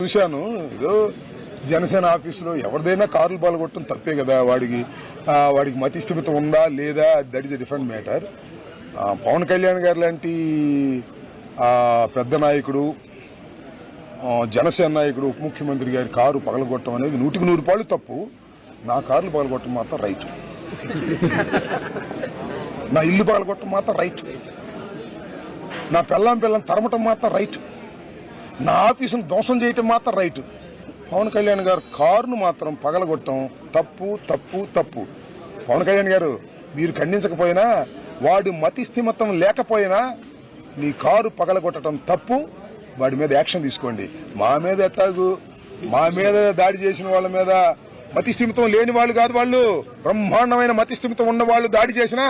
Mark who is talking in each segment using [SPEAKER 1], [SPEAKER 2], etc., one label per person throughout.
[SPEAKER 1] చూశాను. ఏదో జనసేన ఆఫీసులో ఎవరిదైనా కార్లు పాల్గొట్టడం తప్పే కదా. వాడికి మతి స్థిమితం ఉందా లేదా, that is a different matter. Pawan Kalyan garu లాంటి పెద్ద నాయకుడు, జనసేన నాయకుడు, ఉప ముఖ్యమంత్రి గారి కారు పగలగొట్టడం అనేది 100% తప్పు. నా కార్లు పగలగొట్టడం మాత్రం రైట్. నా ఇల్లు పగలగొట్టడం మాత్రం రైట్. నా పిల్లం తరమటం మాత్రం రైట్. నా ఆఫీసును ధ్వంసం చేయటం మాత్రం రైట్. పవన్ కళ్యాణ్ గారు కారును మాత్రం పగలగొట్టడం తప్పు తప్పు తప్పు. పవన్ కళ్యాణ్ గారు, మీరు ఖండించకపోయినా, వాడి మతి స్థిమితం లేకపోయినా మీ కారు పగలగొట్టడం తప్పు. వాడి మీద యాక్షన్ తీసుకోండి. మా మీద ఎట్టాగు, మా మీద దాడి చేసిన వాళ్ళ మీద మతి స్థిమితం లేని వాళ్ళు కాదు, వాళ్ళు బ్రహ్మాండమైన మతి స్థిమితం ఉన్న వాళ్ళు దాడి చేసినా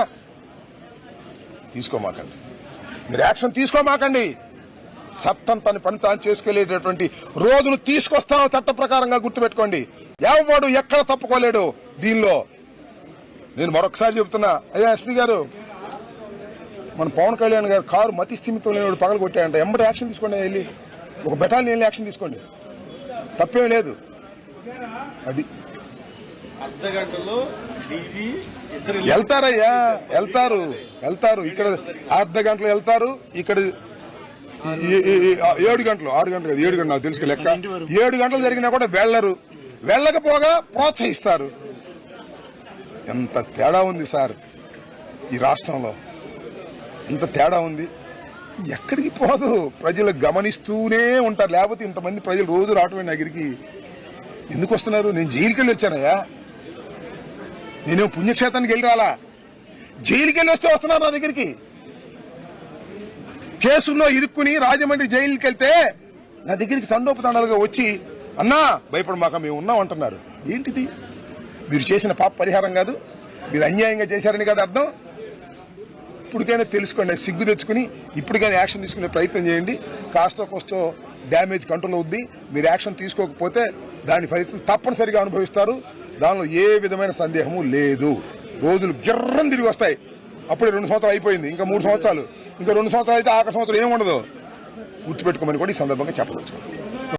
[SPEAKER 1] తీసుకోమాకండి. మీరు యాక్షన్ తీసుకోమాకండి. చట్టం తన పని తాను చేసుకెళ్లేటటువంటి రోజును తీసుకొస్తాం చట్ట ప్రకారంగా. గుర్తుపెట్టుకోండి, ఎవడు ఎక్కడ తప్పుకోలేడు దీనిలో. నేను మరొకసారి చెబుతున్నా, అయ్యా ఎస్పీ గారు, మన పవన్ కళ్యాణ్ గారు కారు మతి స్థిమితం లేనివాడు పగలు కొట్టాయంట, ఎంబడి యాక్షన్ తీసుకోండి. వెళ్ళి ఒక బెటాలియన్ వెళ్ళి యాక్షన్ తీసుకోండి, తప్పేం లేదు. అది వెళ్తారయ్యా, వెళ్తారు. ఇక్కడ అర్ధ గంటలు వెళ్తారు, ఇక్కడ 7 గంటలు, 6 గంటలు కాదు, 7 గంటలు నాకు తెలుసు లెక్క. 7 గంటలు జరిగినా కూడా వెళ్లరు. వెళ్ళకపోగా ప్రోత్సహిస్తారు. ఎంత తేడా ఉంది సార్ ఈ రాష్ట్రంలో, ఎంత తేడా ఉంది. ఎక్కడికి పోదు, ప్రజలు గమనిస్తూనే ఉంటారు. లేకపోతే ఇంతమంది ప్రజలు రోజు రావటమే నా దగ్గరికి. ఎందుకు వస్తున్నారు? నేను జైలుకి వెళ్ళి వచ్చానయ్యా. నేనేం పుణ్యక్షేత్రానికి వెళ్ళి రాలా, జైలుకి వెళ్ళి వస్తే వస్తున్నారు నా దగ్గరికి. కేసుల్లో ఇరుక్కుని రాజమండ్రి జైలుకి వెళ్తే నా దగ్గరికి తండోపతండాలుగా వచ్చి, అన్నా భయపడమాక, మేము ఉన్నాం అంటున్నారు. ఏంటిది? మీరు చేసిన పాప పరిహారం కాదు, మీరు అన్యాయంగా చేశారని కాదు అర్థం. ఇప్పటికైనా తెలుసుకోండి, సిగ్గు తెచ్చుకుని ఇప్పటికైనా యాక్షన్ తీసుకునే ప్రయత్నం చేయండి. కాస్తో కోస్తో డ్యామేజ్ కంట్రోల్ అవుద్ది. మీరు యాక్షన్ తీసుకోకపోతే దాని ఫలితం తప్పనిసరిగా అనుభవిస్తారు. దానిలో ఏ విధమైన సందేహము లేదు. రోజులు గిర్రం తిరిగి వస్తాయి. అప్పుడే 2 సంవత్సరాలు అయిపోయింది, ఇంకా 3 సంవత్సరాలు, ఇంకా 2 సంవత్సరాలు అయితే ఆఖరి సంవత్సరం ఏముండదు. గుర్తుపెట్టుకోమని కూడా ఈ సందర్భంగా చెప్పవచ్చు.